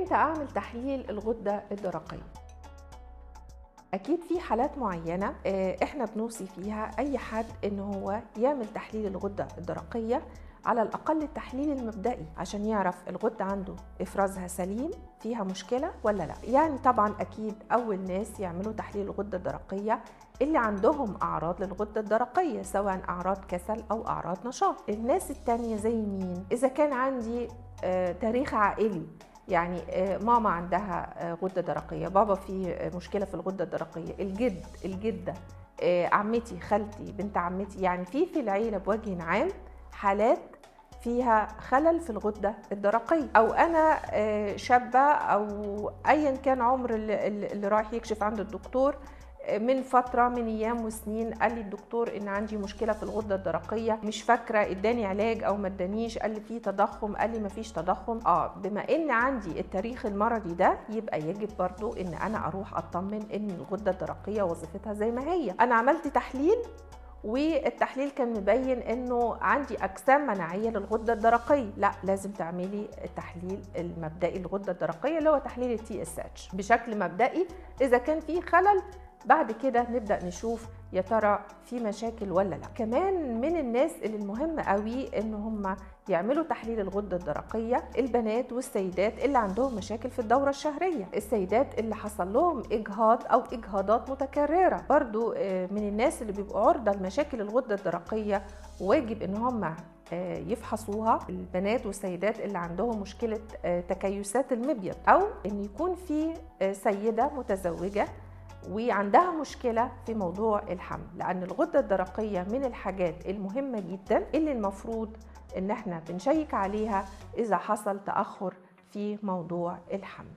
امتى اعمل تحليل الغدة الدرقية؟ اكيد في حالات معينة احنا بنوصي فيها اي حد ان هو يعمل تحليل الغدة الدرقية، على الاقل التحليل المبدئي عشان يعرف الغدة عنده افرازها سليم، فيها مشكلة ولا لا. يعني طبعا اكيد اول ناس يعملوا تحليل الغدة الدرقية اللي عندهم اعراض للغدة الدرقية، سواء اعراض كسل او اعراض نشاط. الناس التانية زي مين؟ اذا كان عندي تاريخ عائلي، يعني ماما عندها غدة درقية، بابا فيه مشكلة في الغدة الدرقية، الجدة، عمتي، خالتي، بنت عمتي، يعني في العيلة بوجه عام حالات فيها خلل في الغدة الدرقية. أو أنا شابة أو أيا كان عمر اللي رايح يكشف عند الدكتور، من فترة من أيام وسنين قال لي الدكتور إن عندي مشكلة في الغدة الدرقية، مش فاكرة اداني علاج أو ما ادانيش، قال لي فيه تضخم، قال لي ما فيش تضخم. بما إن عندي التاريخ المرضي ده، يبقى يجب برضو إن أنا أروح أطمن إن الغدة الدرقية وظيفتها زي ما هي. أنا عملت تحليل والتحليل كان مبين انه عندي اجسام مناعيه للغده الدرقيه، لا لازم تعملي التحليل المبدئي للغده الدرقيه اللي هو تحليل TSH بشكل مبدئي. اذا كان في خلل بعد كده نبدا نشوف يا ترى في مشاكل ولا لا. كمان من الناس اللي المهم قوي ان هم يعملوا تحليل الغده الدرقيه البنات والسيدات اللي عندهم مشاكل في الدوره الشهريه، السيدات اللي حصل لهم اجهاض او اجهاضات متكرره، برضو من الناس اللي بيبقوا عرضه لمشاكل الغده الدرقيه، واجب ان هم يفحصوها. البنات والسيدات اللي عندهم مشكله تكيسات المبيض، او ان يكون في سيده متزوجه وعندها مشكلة في موضوع الحمل، لأن الغدة الدرقية من الحاجات المهمة جدا اللي المفروض إن احنا بنشيك عليها إذا حصل تأخر في موضوع الحمل.